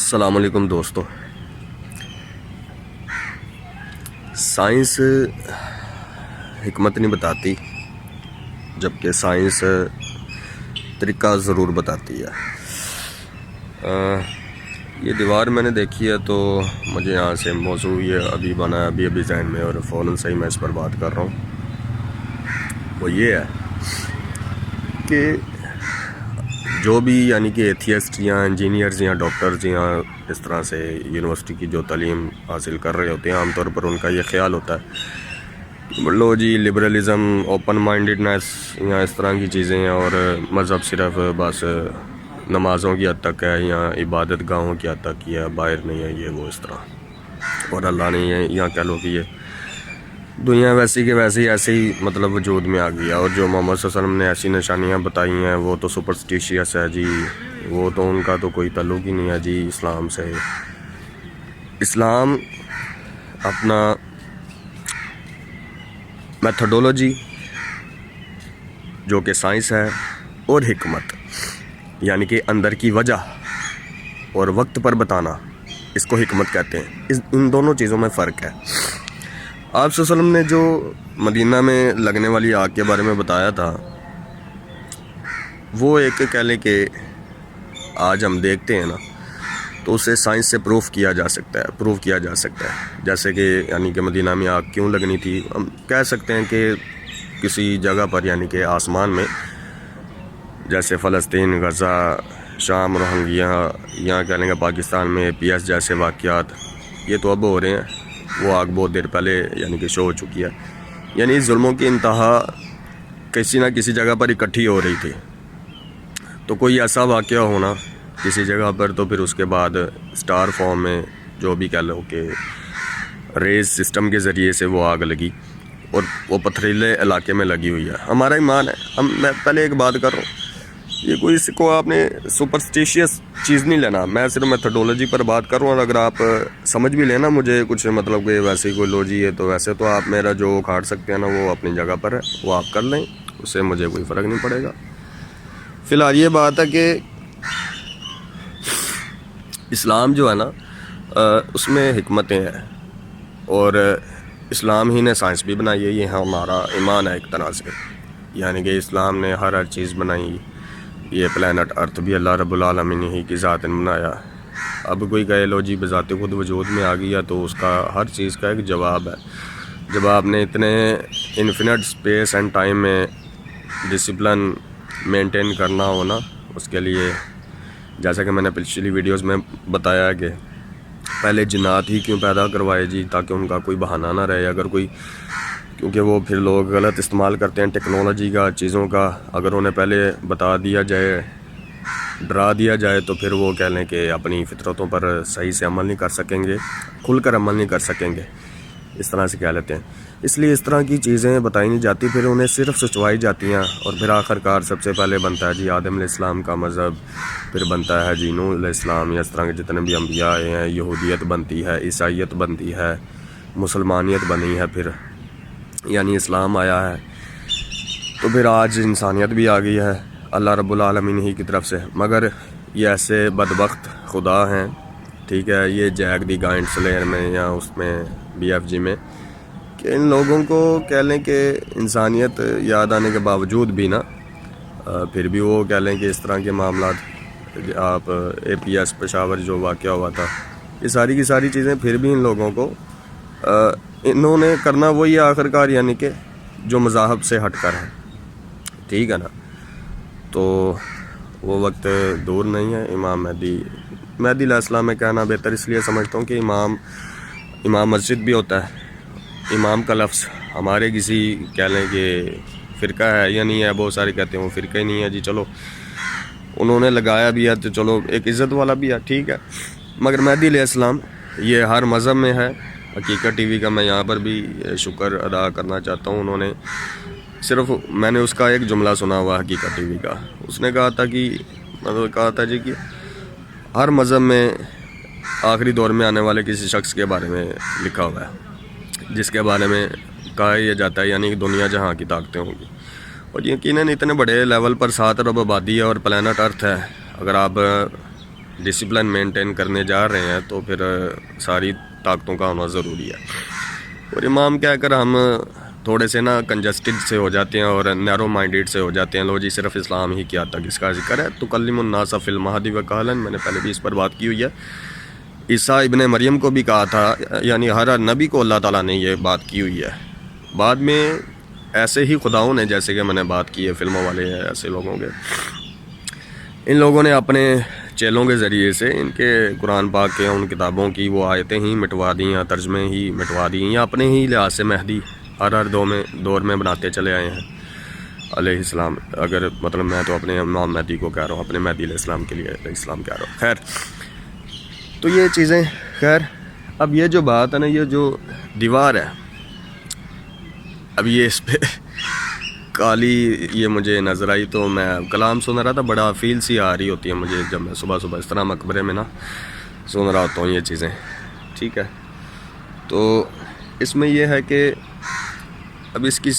السلام علیکم دوستو. سائنس حکمت نہیں بتاتی، جبکہ سائنس طریقہ ضرور بتاتی ہے. یہ دیوار میں نے دیکھی ہے تو مجھے یہاں سے موضوع یہ ابھی بنا ابھی ذہن میں، اور فوراً سے ہی میں اس پر بات کر رہا ہوں. وہ یہ ہے کہ جو بھی یعنی کہ ایتھیسٹ یا انجینئرز یا ڈاکٹرز یا اس طرح سے یونیورسٹی کی جو تعلیم حاصل کر رہے ہوتے ہیں، عام طور پر ان کا یہ خیال ہوتا ہے لو جی لبرلزم، اوپن مائنڈڈنیس یا اس طرح کی چیزیں ہیں، اور مذہب صرف بس نمازوں کی حد تک ہے یا عبادت گاہوں کی حد تک ہے، باہر نہیں ہے یہ وہ اس طرح، اور اللہ نہیں ہے، یا کہہ لو کہ یہ دنیا ویسی کہ ویسی ایسے ہی مطلب وجود میں آ گیا. اور جو محمد صلی اللہ علیہ وسلم نے ایسی نشانیاں بتائی ہیں وہ تو سپرسٹیشیس ہے جی، وہ تو ان کا تو کوئی تعلق ہی نہیں ہے جی اسلام سے. اسلام اپنا میتھڈولوجی جو کہ سائنس ہے، اور حکمت یعنی کہ اندر کی وجہ اور وقت پر بتانا، اس کو حکمت کہتے ہیں. ان دونوں چیزوں میں فرق ہے. آپ صلی اللہ علیہ وسلم نے جو مدینہ میں لگنے والی آگ کے بارے میں بتایا تھا، وہ ایک کہہ لیں کہ آج ہم دیکھتے ہیں نا تو اسے سائنس سے پروف کیا جا سکتا ہے. جیسے کہ یعنی کہ مدینہ میں آگ کیوں لگنی تھی، ہم کہہ سکتے ہیں کہ کسی جگہ پر یعنی کہ آسمان میں، جیسے فلسطین، غزہ، شام، روہنگیا، یا کہہ لیں گے پاکستان میں APS جیسے واقعات، یہ تو اب ہو رہے ہیں. وہ آگ بہت دیر پہلے یعنی کہ شو ہو چکی ہے. یعنی ظلموں کی انتہا کسی نہ کسی جگہ پر اکٹھی ہو رہی تھی. تو کوئی ایسا واقعہ ہونا کسی جگہ پر، تو پھر اس کے بعد سٹار فارم میں جو بھی کہہ لو کہ ریز سسٹم کے ذریعے سے وہ آگ لگی، اور وہ پتھریلے علاقے میں لگی ہوئی ہے. ہمارا ایمان ہے. میں پہلے ایک بات کر رہا ہوں، یہ کوئی اس کو آپ نے سپرسٹیشیس چیز نہیں لینا، میں صرف میتھڈولوجی پر بات کر رہا ہوں. اور اگر آپ سمجھ بھی لینا مجھے کچھ مطلب کہ ویسے ہی کوئی لو جی ہے تو ویسے تو آپ میرا جو کھاڑ سکتے ہیں نا وہ اپنی جگہ پر ہے، وہ آپ کر لیں، اس سے مجھے کوئی فرق نہیں پڑے گا. فی الحال یہ بات ہے کہ اسلام جو ہے نا اس میں حکمتیں ہیں، اور اسلام ہی نے سائنس بھی بنائی ہے. یہ ہمارا ایمان ہے ایک طرح سے، یعنی کہ اسلام نے ہر چیز بنائی. یہ پلانٹ ارتھ بھی اللہ رب العالمین ہی کی ذات نے بنایا. اب کوئی کہے لو جی بذات خود وجود میں آ گیا، تو اس کا ہر چیز کا ایک جواب ہے. جب آپ نے اتنے انفینٹ سپیس اینڈ ٹائم میں ڈسپلن مینٹین کرنا ہو نا، اس کے لیے جیسا کہ میں نے پچھلی ویڈیوز میں بتایا کہ پہلے جنات ہی کیوں پیدا کروائے جی، تاکہ ان کا کوئی بہانہ نہ رہے. اگر کوئی، کیونکہ وہ پھر لوگ غلط استعمال کرتے ہیں ٹیکنالوجی کا، چیزوں کا. اگر انہیں پہلے بتا دیا جائے، ڈرا دیا جائے، تو پھر وہ کہہ لیں کہ اپنی فطرتوں پر صحیح سے عمل نہیں کر سکیں گے، کھل کر عمل نہیں کر سکیں گے، اس طرح سے کہہ لیتے ہیں. اس لیے اس طرح کی چیزیں بتائی نہیں جاتی، پھر انہیں صرف سچوائی جاتی ہیں. اور پھر آخر کار سب سے پہلے بنتا ہے جی آدم علیہ السلام کا مذہب، پھر بنتا ہے جی نوح علیہ السلام، یا اس طرح کے جتنے بھی انبیاء آئے ہیں. یہودیت بنتی ہے، عیسائیت بنتی ہے، مسلمانیت بنی ہے، پھر یعنی اسلام آیا ہے. تو پھر آج انسانیت بھی آ گئی ہے اللہ رب العالمین ہی کی طرف سے. مگر یہ ایسے بدبخت خدا ہیں، ٹھیک ہے، یہ جیک دی گائنٹ سلیئر میں یا اس میں BFG میں، کہ ان لوگوں کو کہہ لیں کہ انسانیت یاد آنے کے باوجود بھی نا پھر بھی وہ کہہ لیں کہ اس طرح کے معاملات، آپ APS پشاور جو واقعہ ہوا تھا، یہ ساری کی ساری چیزیں پھر بھی ان لوگوں کو انہوں نے کرنا وہی آخر کار، یعنی کہ جو مذاہب سے ہٹ کر ہے. ٹھیک ہے نا. تو وہ وقت دور نہیں ہے. امام مہدی علیہ السلام میں کہنا بہتر اس لیے سمجھتا ہوں کہ امام مسجد بھی ہوتا ہے. امام کا لفظ ہمارے کسی کہہ لیں کہ فرقہ ہے یا نہیں ہے، بہت سارے کہتے ہیں وہ فرقہ ہی نہیں ہے جی، چلو انہوں نے لگایا بھی ہے تو چلو ایک عزت والا بھی ہے، ٹھیک ہے. مگر مہدی علیہ السلام یہ ہر مذہب میں ہے. حقیقت TV کا میں یہاں پر بھی شکر ادا کرنا چاہتا ہوں. انہوں نے صرف، میں نے اس کا ایک جملہ سنا ہوا حقیقت TV کا، اس نے کہا تھا کہ مطلب کہا تھا جی کہ ہر مذہب میں آخری دور میں آنے والے کسی شخص کے بارے میں لکھا ہوا ہے، جس کے بارے میں کہا یہ جاتا ہے یعنی کہ دنیا جہاں کی طاقتیں ہوں گی. اور یقیناً اتنے بڑے لیول پر 7 ارب آبادی ہے اور پلانٹ ارتھ ہے. اگر آپ ڈسپلن مینٹین کرنے جا رہے ہیں تو پھر ساری طاقتوں کا ہونا ضروری ہے. اور امام کہہ کر ہم تھوڑے سے نا کنجسٹڈ سے ہو جاتے ہیں اور نیرو مائنڈیڈ سے ہو جاتے ہیں. لو جی صرف اسلام ہی کیا تک اس کا ذکر ہے. تکلم الناس فی المہد وکہلا، میں نے پہلے بھی اس پر بات کی ہوئی ہے. عیسیٰ ابن مریم کو بھی کہا تھا، یعنی ہر نبی کو اللہ تعالیٰ نے یہ بات کی ہوئی ہے. بعد میں ایسے ہی خداؤں نے، جیسے کہ میں نے بات کی ہے فلموں والے ہیں ایسے لوگوں کے، ان لوگوں نے اپنے چیلوں کے ذریعے سے ان کے قرآن پاک کے ان کتابوں کی وہ آیتیں ہی مٹوا دیں یا ترجمے ہی مٹوا دیں، یا اپنے ہی لحاظ سے مہدی ہر دور میں بناتے چلے آئے ہیں علیہ السلام. اگر مطلب میں تو اپنے امام مہدی کو کہہ رہا ہوں، اپنے مہدی علیہ السلام کے لیے علیہ السلام کہہ رہا ہوں. خیر، تو یہ چیزیں خیر. اب یہ جو بات ہے نا، یہ جو دیوار ہے، اب یہ اس پہ کالی یہ مجھے نظر آئی تو میں کلام سن رہا تھا، بڑا فیل سی آ رہی ہوتی ہے مجھے جب میں صبح اس طرح مقبرے میں نا سن رہا ہوتا ہوں یہ چیزیں. ٹھیک ہے، تو اس میں یہ ہے کہ اب اس کی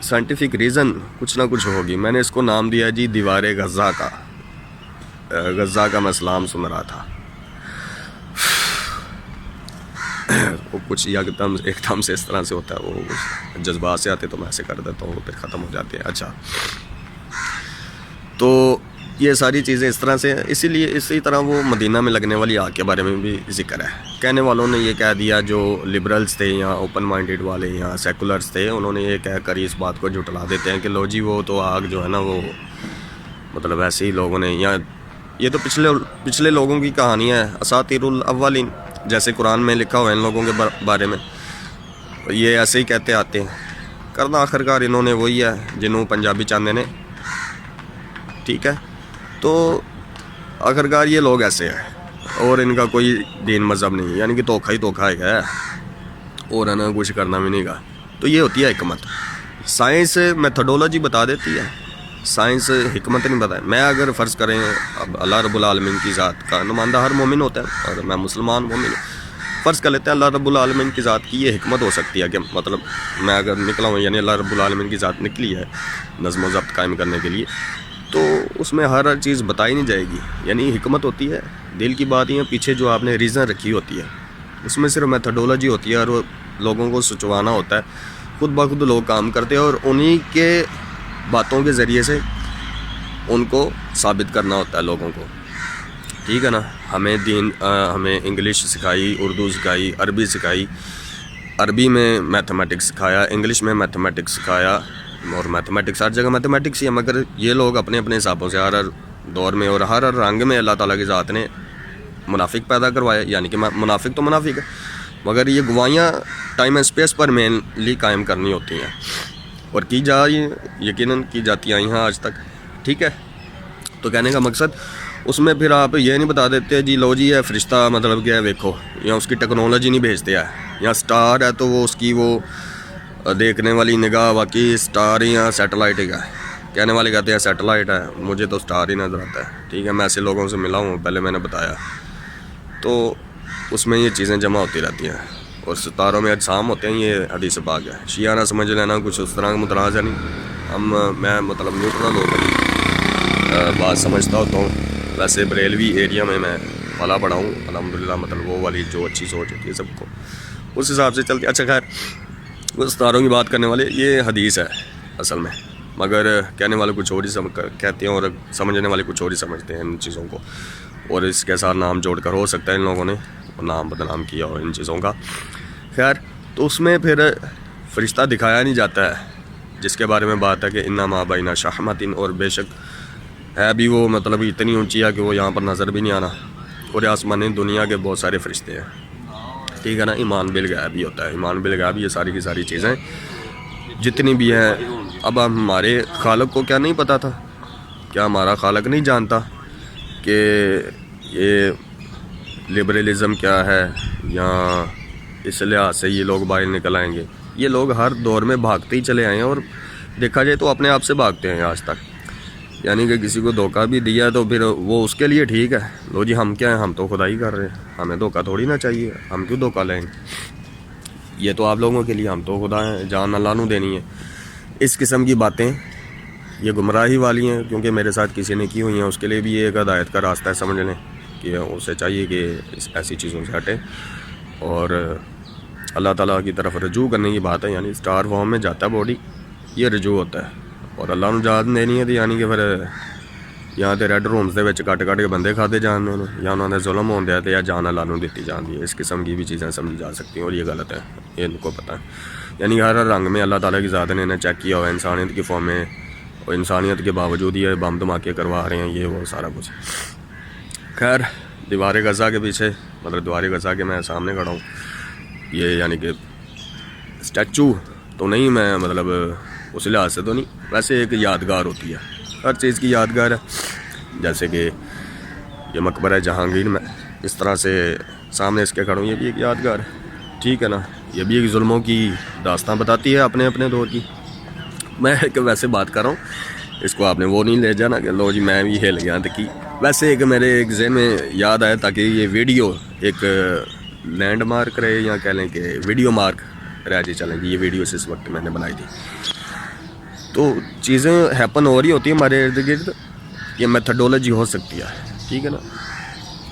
سائنٹیفک ریزن کچھ نہ کچھ ہوگی. میں نے اس کو نام دیا جی دیوار غزہ کا. غزہ کا میں سلام سن رہا تھا، وہ کچھ ایک دم سے اس طرح سے ہوتا ہے، وہ جذبات سے آتے تو میں ایسے کر دیتا ہوں، پھر ختم ہو جاتے ہیں. اچھا، تو یہ ساری چیزیں اس طرح سے، اسی طرح وہ مدینہ میں لگنے والی آگ کے بارے میں بھی ذکر ہے. کہنے والوں نے یہ کہہ دیا، جو لبرلز تھے یا اوپن مائنڈیڈ والے یا سیکولرز تھے، انہوں نے یہ کہہ کر اس بات کو جھٹلا دیتے ہیں کہ لو جی وہ تو آگ جو ہے نا وہ مطلب ایسے ہی لوگوں نے، یا یہ تو پچھلے لوگوں کی کہانی ہے، اساطیر الاولین، جیسے قرآن میں لکھا ہوا ہے ان لوگوں کے بارے میں. یہ ایسے ہی کہتے آتے ہیں، کرنا آخرکار انہوں نے وہی ہے جنہوں پنجابی چاندے نے. ٹھیک ہے، تو آخرکار یہ لوگ ایسے ہیں اور ان کا کوئی دین مذہب نہیں، یعنی کہ دھوکہ ہی دھوکہ ہے اور ہے نا کچھ کرنا بھی نہیں گا. تو یہ ہوتی ہے حکمت. سائنس میتھڈولوجی بتا دیتی ہے، سائنس حکمت نہیں بتائے. میں اگر فرض کریں اب اللہ رب العالمین کی ذات کا نمائندہ ہر مومن ہوتا ہے اور میں مسلمان مومن ہوں، فرض کر لیتے ہیں اللہ رب العالمین کی ذات کی یہ حکمت ہو سکتی ہے کہ مطلب میں اگر نکلا ہوں، یعنی اللہ رب العالمین کی ذات نکلی ہے نظم و ضبط قائم کرنے کے لیے، تو اس میں ہر چیز بتائی نہیں جائے گی. یعنی حکمت ہوتی ہے دل کی بات، یہ پیچھے جو آپ نے ریزن رکھی ہوتی ہے، اس میں صرف میتھڈولوجی ہوتی ہے اور وہ لوگوں کو سچوانا ہوتا ہے. خود بخود لوگ کام کرتے ہیں اور انہی کے باتوں کے ذریعے سے ان کو ثابت کرنا ہوتا ہے لوگوں کو. ٹھیک ہے نا. ہمیں ہمیں انگلش سکھائی، اردو سکھائی، عربی سکھائی، عربی میں میتھمیٹکس سکھایا، انگلش میں میتھمیٹکس سکھایا، اور میتھمیٹکس ہر جگہ میتھمیٹکس ہی ہے. مگر یہ لوگ اپنے اپنے حسابوں سے ہر دور میں اور ہر رنگ میں اللہ تعالیٰ کی ذات نے منافق پیدا کروائے. یعنی کہ منافق تو منافق ہے، مگر یہ گواہیاں ٹائم اینڈ اسپیس پر مینلی قائم کرنی ہوتی ہیں اور کی یقیناً کی جاتی آئی ہیں آج تک. ٹھیک ہے، تو کہنے کا مقصد اس میں پھر آپ یہ نہیں بتا دیتے جی لو جی ہے فرشتہ مطلب کیا ہے دیکھو، یا اس کی ٹیکنالوجی نہیں بھیجتے ہے، یا سٹار ہے تو وہ اس کی وہ دیکھنے والی نگاہ واقعی سٹار ہی یا سیٹلائٹ ہی ہے. کہنے والے کہتے ہیں سیٹلائٹ ہے، مجھے تو سٹار ہی نظر آتا ہے. ٹھیک ہے، میں ایسے لوگوں سے ملا ہوں، پہلے میں نے بتایا. تو اس میں یہ چیزیں جمع ہوتی رہتی ہیں اور ستاروں میں اجسام ہوتے ہیں. یہ حدیث پاک ہے. شیعہ نہ سمجھ لینا کچھ اس طرح کا متنازع نہیں. میں مطلب نیوٹرل ہو کر بات سمجھتا ہوتا ہوں. ویسے بریلوی ایریا میں پلا پڑا ہوں الحمدللہ، مطلب وہ والی جو اچھی سوچ ہوتی ہے سب کو اس حساب سے چلتی. اچھا خیر، وہ ستاروں کی بات کرنے والے یہ حدیث ہے اصل میں، مگر کہنے والے کچھ اور ہی کہتے ہیں اور سمجھنے والے کچھ اور ہی سمجھتے ہیں ان چیزوں کو، اور اس کے ساتھ نام جوڑ کر ہو سکتا ہے ان لوگوں نے نام بدنام کیا ہو ان چیزوں کا. خیر، تو اس میں پھر فرشتہ دکھایا نہیں جاتا ہے جس کے بارے میں بات ہے کہ انما بین شحمتن، اور بے شک ہے بھی وہ مطلب اتنی اونچی ہے کہ وہ یہاں پر نظر بھی نہیں آنا. اور آسمانی دنیا کے بہت سارے فرشتے ہیں. ٹھیک ہے نا. ایمان بالغیب بھی ہوتا ہے. ایمان بالغیب یہ ساری کی ساری چیزیں جتنی بھی ہیں. اب ہمارے خالق کو کیا نہیں پتہ تھا؟ کیا ہمارا خالق نہیں جانتا کہ یہ لبرلزم کیا ہے، یا اس لحاظ سے یہ لوگ باہر نکل آئیں گے؟ یہ لوگ ہر دور میں بھاگتے ہی چلے آئے ہیں، اور دیکھا جائے تو اپنے آپ سے بھاگتے ہیں آج تک. یعنی کہ کسی کو دھوکہ بھی دیا تو پھر وہ اس کے لیے ٹھیک ہے، لو جی ہم کیا ہیں، ہم تو خدا ہی کر رہے ہیں، ہمیں دھوکہ تھوڑی نہ چاہیے، ہم کیوں دھوکہ لیں گے؟ یہ تو آپ لوگوں کے لیے، ہم تو خدا ہیں، جان اللہ نو دینی ہے. اس قسم کی باتیں یہ گمراہی والی ہیں، کیونکہ میرے ساتھ کسی نے کی ہوئی ہیں، اس کے لیے بھی یہ ایک ہدایت کا راستہ ہے، سمجھ لیں کہ اسے چاہیے کہ ایسی چیزوں سے ہٹے اور اللہ تعالیٰ کی طرف رجوع کرنے کی بات ہے. یعنی اسٹار فارم میں جاتا ہے باڈی، یہ رجوع ہوتا ہے. اور اللہ نے جان دینی ہے تو یعنی کہ پھر یہاں تے ریڈ رومز دے وچ کٹ کے بندے کھاتے جان نے، یا انہوں نے ظلم ہون دیا یا جان اللہ نوں دیتی جان دی ہے. اس قسم کی بھی چیزیں سمجھی جا سکتی ہیں اور یہ غلط ہے، یہ ان کو پتہ ہے. یعنی ہر رنگ میں اللہ تعالیٰ کی ذات نے انہیں چیک کیا ہوا ہے انسانیت کی فارم میں، اور انسانیت کے باوجود یہ بم دھماکے کروا رہے ہیں، یہ وہ سارا کچھ. خیر، دیوار غزہ کے پیچھے، مطلب دیوار غزہ کے میں سامنے کھڑا ہوں. یہ یعنی کہ اسٹیچو تو نہیں، میں مطلب اس لحاظ سے تو نہیں، ویسے ایک یادگار ہوتی ہے، ہر چیز کی یادگار ہے. جیسے کہ یہ مقبرہ جہانگیر میں اس طرح سے سامنے اس کے کھڑا ہوں، یہ بھی ایک یادگار ہے. ٹھیک ہے نا، یہ بھی ایک ظلموں کی داستان بتاتی ہے اپنے اپنے دور کی. میں ایک ویسے بات کر رہا ہوں، اس کو آپ نے وہ نہیں لے جانا کہ لو جی میں بھی ہل گیا تک کی. ویسے ایک میرے ایک ذہن میں یاد آیا تاکہ یہ ویڈیو ایک لینڈ مارک رہے، یا کہہ لیں کہ ویڈیو مارک رہ جی. چلیں جی، یہ ویڈیو اس وقت میں نے بنائی تھی. تو چیزیں ہیپن ہو رہی ہوتی ہیں ہمارے ارد گرد، یہ میتھڈولوجی ہو سکتی ہے. ٹھیک ہے نا،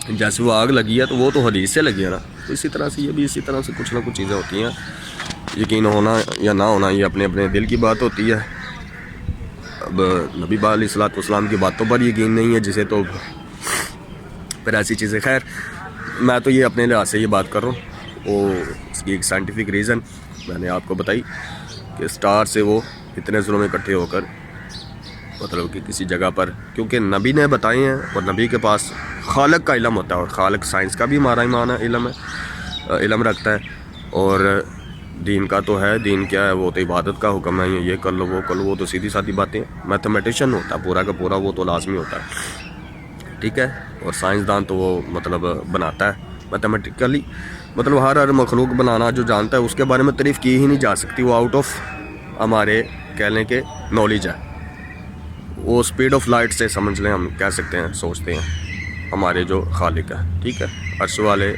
جیسے وہ آگ لگی ہے تو وہ تو حدیث سے لگی ہے نا، تو اسی طرح سے یہ بھی اسی طرح سے کچھ نہ کچھ چیزیں ہوتی ہیں. یقین ہونا یا نہ ہونا یہ اپنے اپنے دل کی بات ہوتی ہے. اب نبی با علیہ الصلوۃ والسلام کی باتوں پر یقین نہیں ہے جسے، تو پھر ایسی چیزیں. خیر، میں تو یہ اپنے لحاظ سے یہ بات کر رہا ہوں، وہ اس کی ایک سائنٹیفک ریزن میں نے آپ کو بتائی کہ اسٹار سے وہ اتنے ظلم اکٹھے ہو کر مطلب کہ کسی جگہ پر، کیونکہ نبی نے بتائے ہیں اور نبی کے پاس خالق کا علم ہوتا ہے، اور خالق سائنس کا بھی ہمارا ایمان ہے، علم رکھتا ہے. اور دین کا تو ہے، دین کیا ہے، وہ تو عبادت کا حکم ہے، یہ کر لو وہ کر لو، وہ تو سیدھی سادھی باتیں. میتھمیٹیشین ہوتا ہے پورا کا پورا، وہ تو لازمی ہوتا ہے. ٹھیک ہے، اور سائنسدان تو وہ مطلب بناتا ہے میتھمیٹیکلی، مطلب ہر مخلوق بنانا جو جانتا ہے اس کے بارے میں تعریف کی ہی نہیں جا سکتی، وہ آؤٹ آف ہمارے کہہ لیں کہ نالج ہے. وہ اسپیڈ آف لائٹ سے سمجھ لیں، ہم کہہ سکتے ہیں، سوچتے ہیں ہمارے جو خالق ہے. ٹھیک ہے، عرش والے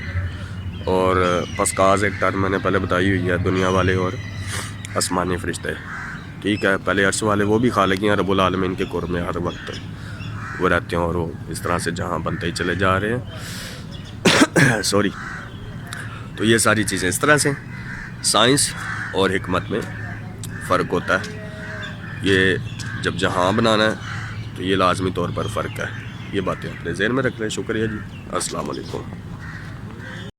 اور پسکاز ایک ٹرم میں نے پہلے بتائی ہوئی ہے، دنیا والے اور آسمانی فرشتے. ٹھیک ہے، پہلے عرش والے وہ بھی خالق ہیں، رب العالمین کے قرب میں ہر وقت وہ رہتے ہیں، اور وہ اس طرح سے جہاں بنتے ہی چلے جا رہے ہیں. سوری. تو یہ ساری چیزیں اس طرح سے سائنس اور حکمت میں فرق ہوتا ہے. یہ جب جہاں بنانا ہے تو یہ لازمی طور پر فرق ہے. یہ باتیں اپنے ذہن میں رکھ لیں. شکریہ جی، السلام علیکم.